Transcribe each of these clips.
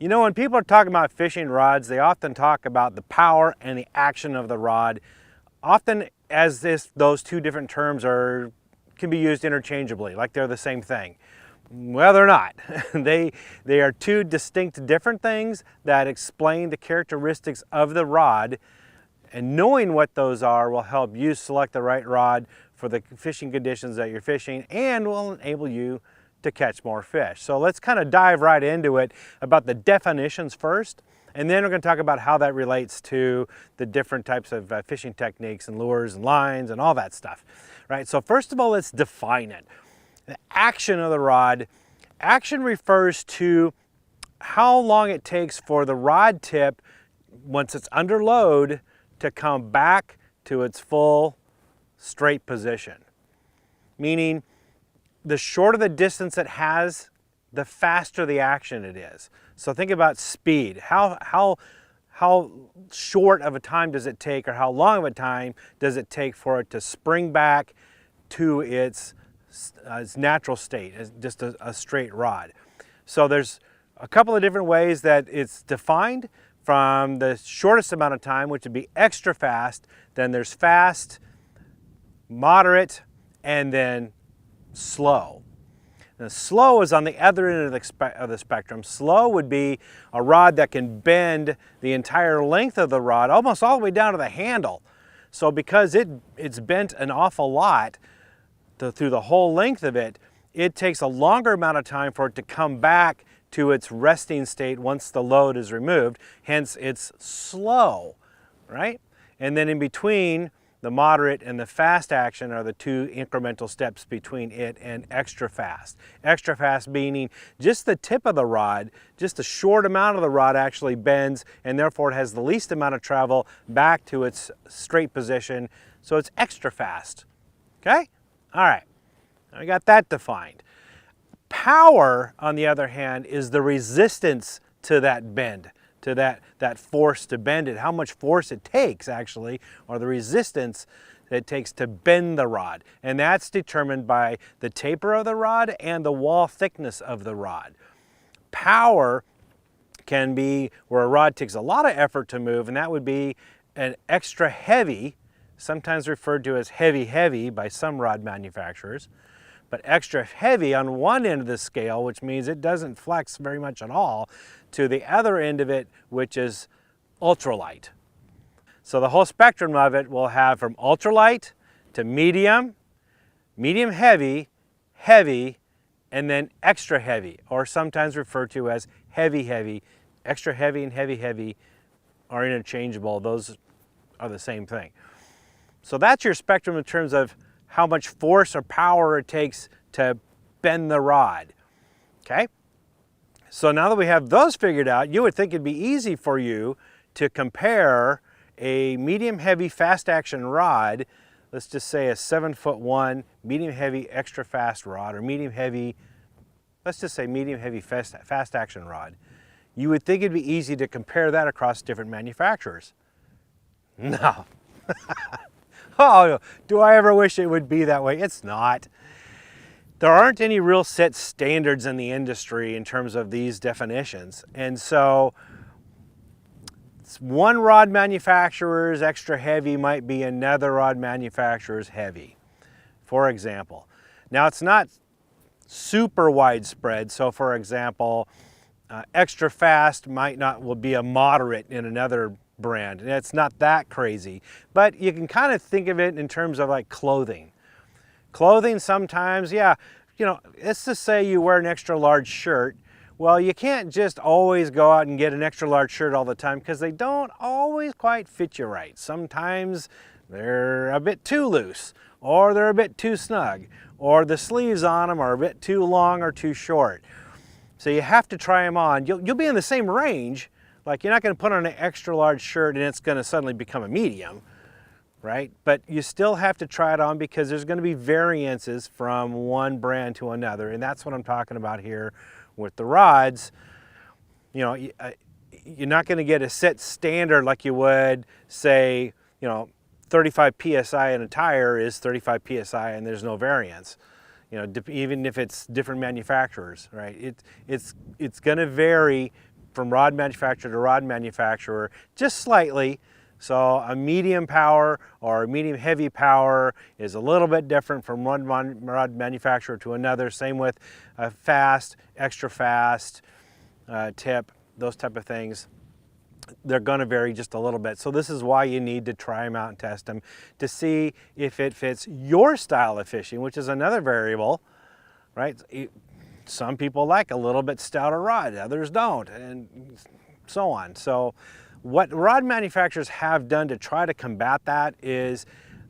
You know, when people are talking about fishing rods, they often talk about the power and the action of the rod, often as if those two different terms can be used interchangeably, like they're the same thing. Well, they're not. They are two distinct different things that explain the characteristics of the rod, and knowing what those are will help you select the right rod for the fishing conditions that you're fishing and will enable you to catch more fish. So let's kind of dive right into it about the definitions first, and then we're going to talk about how that relates to the different types of fishing techniques and lures and lines and all that stuff, right? So first of all, let's define it. The action of the rod. Action refers to how long it takes for the rod tip, once it's under load, to come back to its full straight position. Meaning, the shorter the distance it has, the faster the action it is. So think about speed. How short of a time does it take, or how long of a time does it take for it to spring back to its natural state, as just a straight rod? So there's a couple of different ways that it's defined. From the shortest amount of time, which would be extra fast, then there's fast, moderate, and then slow. Now, slow is on the other end of the spectrum. Slow would be a rod that can bend the entire length of the rod, almost all the way down to the handle. So because it's bent an awful lot through the whole length of it, it takes a longer amount of time for it to come back to its resting state once the load is removed. Hence, it's slow, right? And then in between, the moderate and the fast action are the two incremental steps between it and extra fast. Extra fast meaning just the tip of the rod, just a short amount of the rod actually bends, and therefore it has the least amount of travel back to its straight position, so it's extra fast. Okay? All right, I got that defined. Power, on the other hand, is the resistance to that bend, to that force to bend it, how much force it takes actually, or the resistance that it takes to bend the rod. And that's determined by the taper of the rod and the wall thickness of the rod. Power can be where a rod takes a lot of effort to move, and that would be an extra heavy, sometimes referred to as heavy by some rod manufacturers, but extra heavy on one end of the scale, which means it doesn't flex very much at all, to the other end of it, which is ultralight. So the whole spectrum of it will have from ultralight to medium, medium heavy, heavy, and then extra heavy, or sometimes referred to as heavy. Extra heavy and heavy are interchangeable. Those are the same thing. So that's your spectrum in terms of how much force or power it takes to bend the rod, okay? So now that we have those figured out, you would think it'd be easy for you to compare a medium heavy fast action rod, let's just say a 7'1" medium heavy extra fast rod, or medium heavy, let's just say medium heavy fast action rod. You would think it'd be easy to compare that across different manufacturers. No. Oh, do I ever wish it would be that way? It's not. There aren't any real set standards in the industry in terms of these definitions. And so one rod manufacturer's extra heavy might be another rod manufacturer's heavy, for example. Now, it's not super widespread. So for example, extra fast will be a moderate in another brand, and it's not that crazy, but you can kind of think of it in terms of like clothing. Clothing sometimes, yeah, you know, let's just say you wear an extra large shirt. Well, you can't just always go out and get an extra large shirt all the time because they don't always quite fit you right. Sometimes they're a bit too loose, or they're a bit too snug, or the sleeves on them are a bit too long or too short. So you have to try them on. You'll be in the same range. Like, you're not going to put on an extra large shirt and it's going to suddenly become a medium, right? But you still have to try it on because there's going to be variances from one brand to another, and that's what I'm talking about here with the rods. You know, you're not going to get a set standard like you would say, you know, 35 psi in a tire is 35 psi and there's no variance. You know, even if it's different manufacturers, right? It's going to vary from rod manufacturer to rod manufacturer, just slightly. So a medium power or a medium heavy power is a little bit different from one rod manufacturer to another. Same with a fast, extra fast tip, those type of things. They're going to vary just a little bit. So this is why you need to try them out and test them to see if it fits your style of fishing, which is another variable, right? Some people like a little bit stouter rod, others don't, and so on. So what rod manufacturers have done to try to combat that is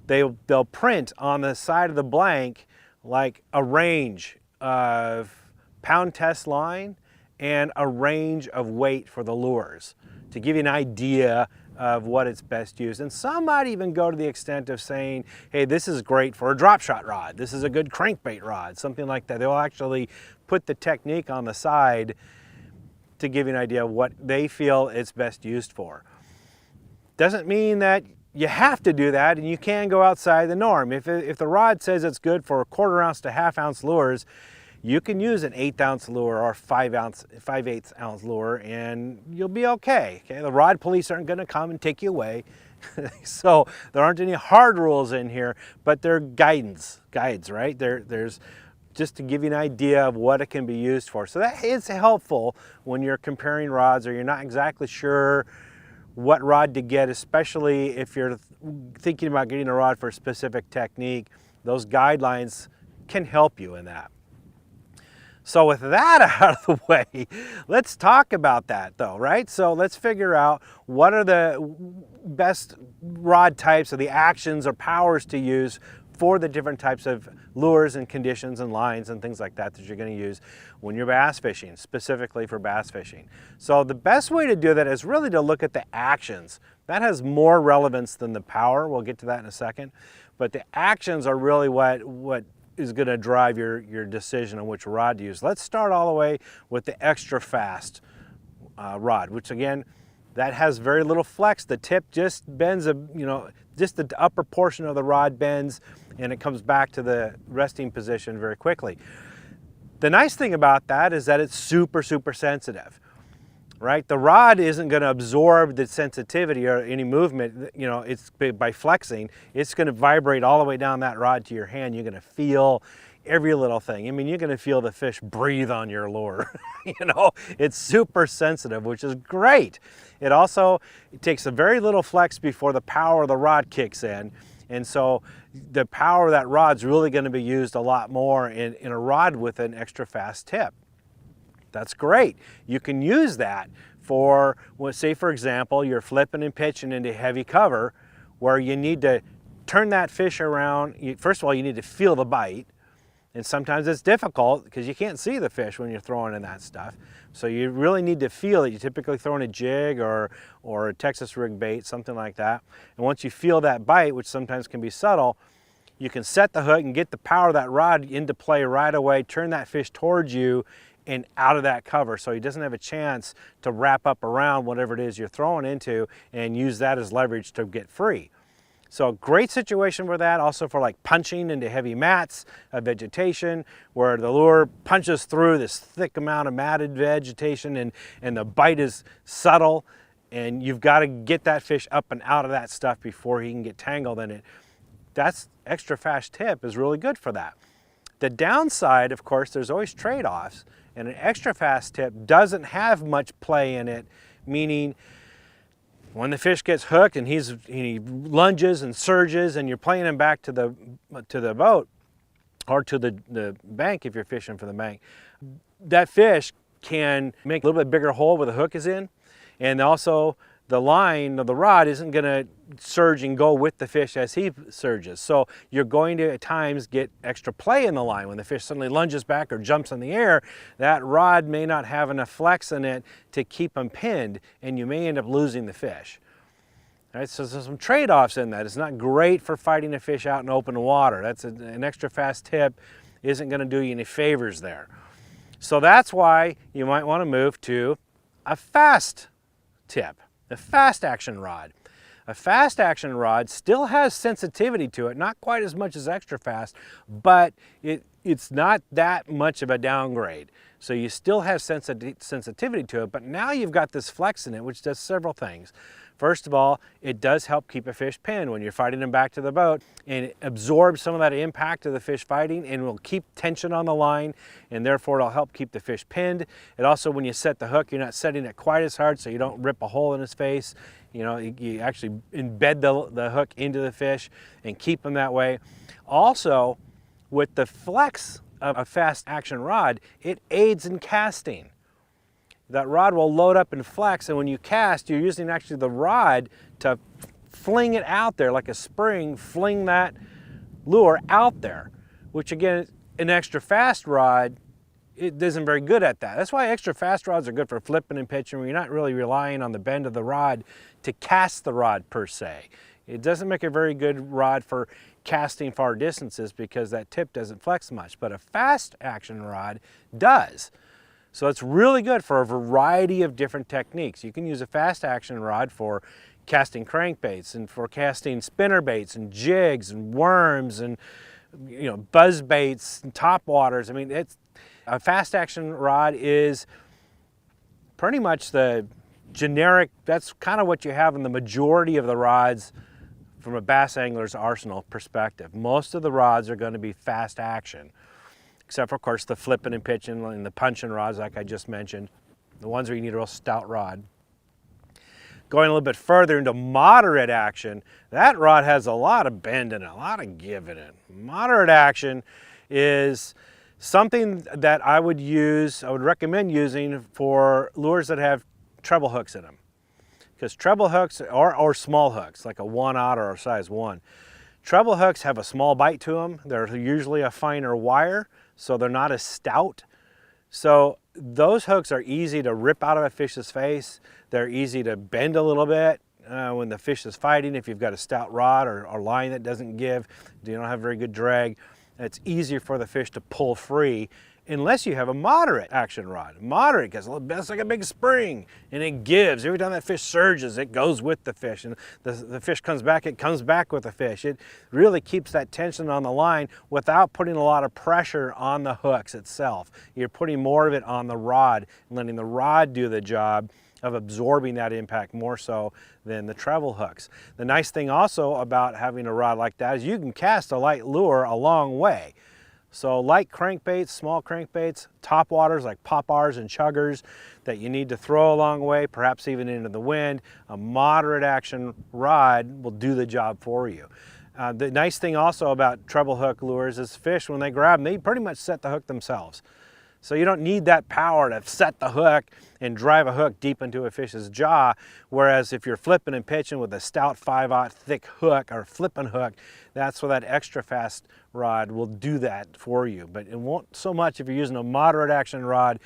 they'll print on the side of the blank like a range of pound test line and a range of weight for the lures to give you an idea of what it's best used. And some might even go to the extent of saying, hey, this is great for a drop shot rod. This is a good crankbait rod, something like that. They'll actually put the technique on the side to give you an idea of what they feel it's best used for. Doesn't mean that you have to do that and you can go outside the norm. If the rod says it's good for 1/4 ounce to 1/2 ounce lures, you can use an 1/8 ounce lure or 5/8 ounce lure and you'll be okay. The rod police aren't going to come and take you away. So there aren't any hard rules in here, but they're guides, right? There's just to give you an idea of what it can be used for. So that is helpful when you're comparing rods or you're not exactly sure what rod to get, especially if you're thinking about getting a rod for a specific technique. Those guidelines can help you in that. So with that out of the way, let's talk about that though, right? So let's figure out what are the best rod types or the actions or powers to use for the different types of lures and conditions and lines and things like that that you're going to use when you're bass fishing, specifically for bass fishing. So the best way to do that is really to look at the actions. That has more relevance than the power. We'll get to that in a second. But the actions are really what is going to drive your decision on which rod to use. Let's start all the way with the extra fast rod, which again, that has very little flex. The tip just bends, just the upper portion of the rod bends and it comes back to the resting position very quickly. The nice thing about that is that it's super, super sensitive, right? The rod isn't going to absorb the sensitivity or any movement, it's by flexing, it's going to vibrate all the way down that rod to your hand. You're going to feel every little thing. I mean, you're going to feel the fish breathe on your lure. It's super sensitive, which is great. It takes a very little flex before the power of the rod kicks in. And so the power of that rod's really going to be used a lot more in a rod with an extra fast tip. That's great. You can use that for, say for example, you're flipping and pitching into heavy cover where you need to turn that fish around. First of all, you need to feel the bite. And sometimes it's difficult because you can't see the fish when you're throwing in that stuff. So you really need to feel it. You typically throw in a jig or a Texas rig bait, something like that. And once you feel that bite, which sometimes can be subtle, you can set the hook and get the power of that rod into play right away, turn that fish towards you and out of that cover. So he doesn't have a chance to wrap up around whatever it is you're throwing into and use that as leverage to get free. So great situation for that, also for like punching into heavy mats of vegetation where the lure punches through this thick amount of matted vegetation and the bite is subtle and you've got to get that fish up and out of that stuff before he can get tangled in it. That's extra fast tip is really good for that. The downside, of course, there's always trade-offs, and an extra fast tip doesn't have much play in it, meaning when the fish gets hooked and he lunges and surges and you're playing him back to the boat or to the bank if you're fishing for the bank, that fish can make a little bit bigger hole where the hook is in, and also the line of the rod isn't going to surge and go with the fish as he surges. So you're going to at times get extra play in the line. When the fish suddenly lunges back or jumps in the air, that rod may not have enough flex in it to keep him pinned and you may end up losing the fish. All right, so there's some trade-offs in that. It's not great for fighting a fish out in open water. That's an extra fast tip isn't going to do you any favors there. So that's why you might want to move to a fast tip. A fast action rod. A fast action rod still has sensitivity to it, not quite as much as extra fast, but it's not that much of a downgrade. So you still have sensitivity to it, but now you've got this flex in it, which does several things. First of all, it does help keep a fish pinned when you're fighting them back to the boat, and it absorbs some of that impact of the fish fighting and will keep tension on the line, and therefore it'll help keep the fish pinned. It also, when you set the hook, you're not setting it quite as hard so you don't rip a hole in his face. You know, you actually embed the hook into the fish and keep them that way. Also, with the flex of a fast action rod, it aids in casting. That rod will load up and flex, and when you cast, you're using actually the rod to fling it out there like a spring, fling that lure out there, which again, an extra fast rod, it isn't very good at that. That's why extra fast rods are good for flipping and pitching, where you're not really relying on the bend of the rod to cast the rod per se. It doesn't make a very good rod for casting far distances because that tip doesn't flex much, but a fast action rod does. So it's really good for a variety of different techniques. You can use a fast action rod for casting crankbaits and for casting spinnerbaits and jigs and worms and, you know, buzz baits and topwaters. I mean, it's a fast action rod is pretty much the generic, that's kind of what you have in the majority of the rods from a bass angler's arsenal perspective. Most of the rods are going to be fast action, except for, of course, the flipping and pitching and the punching rods like I just mentioned, the ones where you need a real stout rod. Going a little bit further into moderate action, that rod has a lot of bend in it, a lot of give in it. Moderate action is something that I would recommend using for lures that have treble hooks in them. Because treble hooks, or small hooks, like a 1/0 or a size 1. Treble hooks have a small bite to them. They're usually a finer wire, so they're not as stout. So those hooks are easy to rip out of a fish's face. They're easy to bend a little bit when the fish is fighting. If you've got a stout rod or line that doesn't give, you don't have very good drag, it's easier for the fish to pull free unless you have a moderate action rod. Moderate, because it's like a big spring and it gives. Every time that fish surges, it goes with the fish, and the fish comes back, it comes back with the fish. It really keeps that tension on the line without putting a lot of pressure on the hooks itself. You're putting more of it on the rod and letting the rod do the job of absorbing that impact more so than the treble hooks. The nice thing also about having a rod like that is you can cast a light lure a long way. So light crankbaits, small crankbaits, topwaters like poppers and chuggers that you need to throw a long way, perhaps even into the wind, a moderate action rod will do the job for you. The nice thing also about treble hook lures is fish, when they grab them, they pretty much set the hook themselves. So you don't need that power to set the hook and drive a hook deep into a fish's jaw, whereas if you're flipping and pitching with a stout 5/0 thick hook or flipping hook, that's where that extra fast rod will do that for you. But it won't so much if you're using a moderate action rod.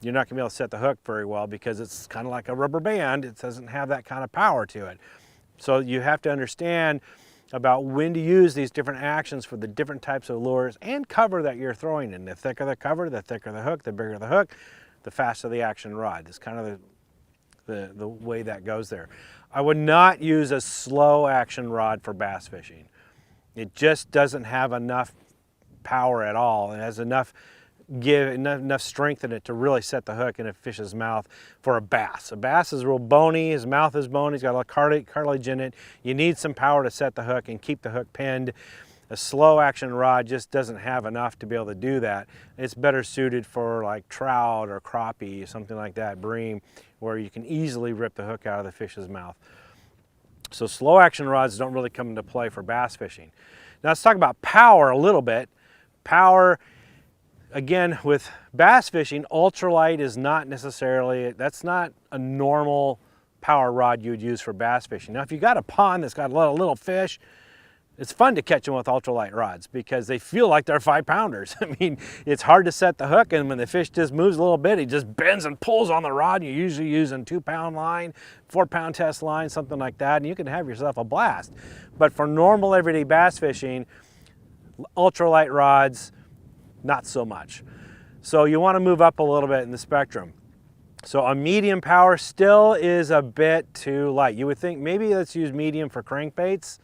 You're not going to be able to set the hook very well because it's kind of like a rubber band. It doesn't have that kind of power to it. So you have to understand about when to use these different actions for the different types of lures and cover that you're throwing in. The thicker the cover, the thicker the hook, the bigger the hook, the faster the action rod. It's kind of the way that goes there. I would not use a slow action rod for bass fishing. It just doesn't have enough power at all. It has enough strength in it to really set the hook in a fish's mouth for a bass. A bass is real bony, his mouth is bony, he's got a lot of cartilage in it. You need some power to set the hook and keep the hook pinned. A slow action rod just doesn't have enough to be able to do that. It's better suited for like trout or crappie, something like that, bream, where you can easily rip the hook out of the fish's mouth. So slow action rods don't really come into play for bass fishing. Now let's talk about power a little bit. Power, again, with bass fishing, ultralight is not necessarily, that's not a normal power rod you would use for bass fishing. Now if you got a pond that's got a lot of little fish, it's fun to catch them with ultralight rods because they feel like they're 5-pounders. I mean, it's hard to set the hook, and when the fish just moves a little bit, he just bends and pulls on the rod. You're usually using 2-pound line, 4-pound test line, something like that, and you can have yourself a blast. But for normal everyday bass fishing, ultralight rods, not so much. So you want to move up a little bit in the spectrum. So a medium power still is a bit too light. You would think maybe let's use medium for crankbaits.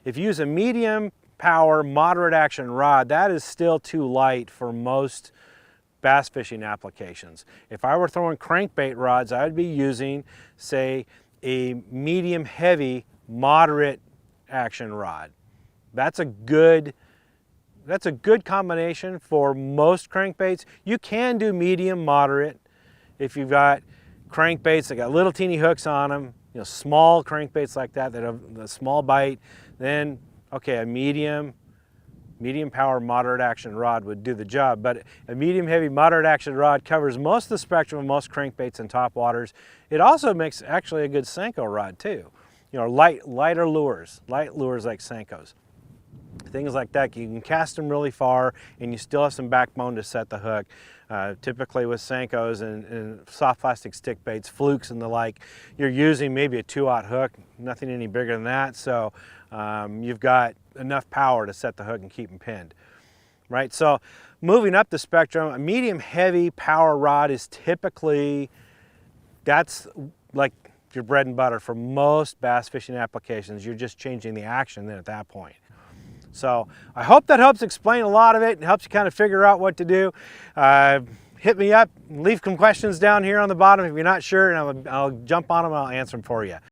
If you use a medium power, moderate action rod, that is still too light for most bass fishing applications. If I were throwing crankbait rods, I would be using, say, a medium heavy, moderate action rod. That's a good combination for most crankbaits. You can do medium, moderate if you've got crankbaits that got little teeny hooks on them, you know, small crankbaits like that have a small bite. Then, okay, a medium power, moderate action rod would do the job. But a medium heavy, moderate action rod covers most of the spectrum of most crankbaits and topwaters. It also makes actually a good Senko rod too. You know, lighter lures, light lures like Senkos. Things like that, you can cast them really far and you still have some backbone to set the hook. Typically with Senkos and soft plastic stick baits, flukes and the like, you're using maybe a 2/0 hook, nothing any bigger than that, so you've got enough power to set the hook and keep them pinned. Right, so moving up the spectrum, a medium heavy power rod is typically, that's like your bread and butter for most bass fishing applications. You're just changing the action then at that point. So I hope that helps explain a lot of it and helps you kind of figure out what to do. Hit me up, leave some questions down here on the bottom if you're not sure, and I'll jump on them and I'll answer them for you.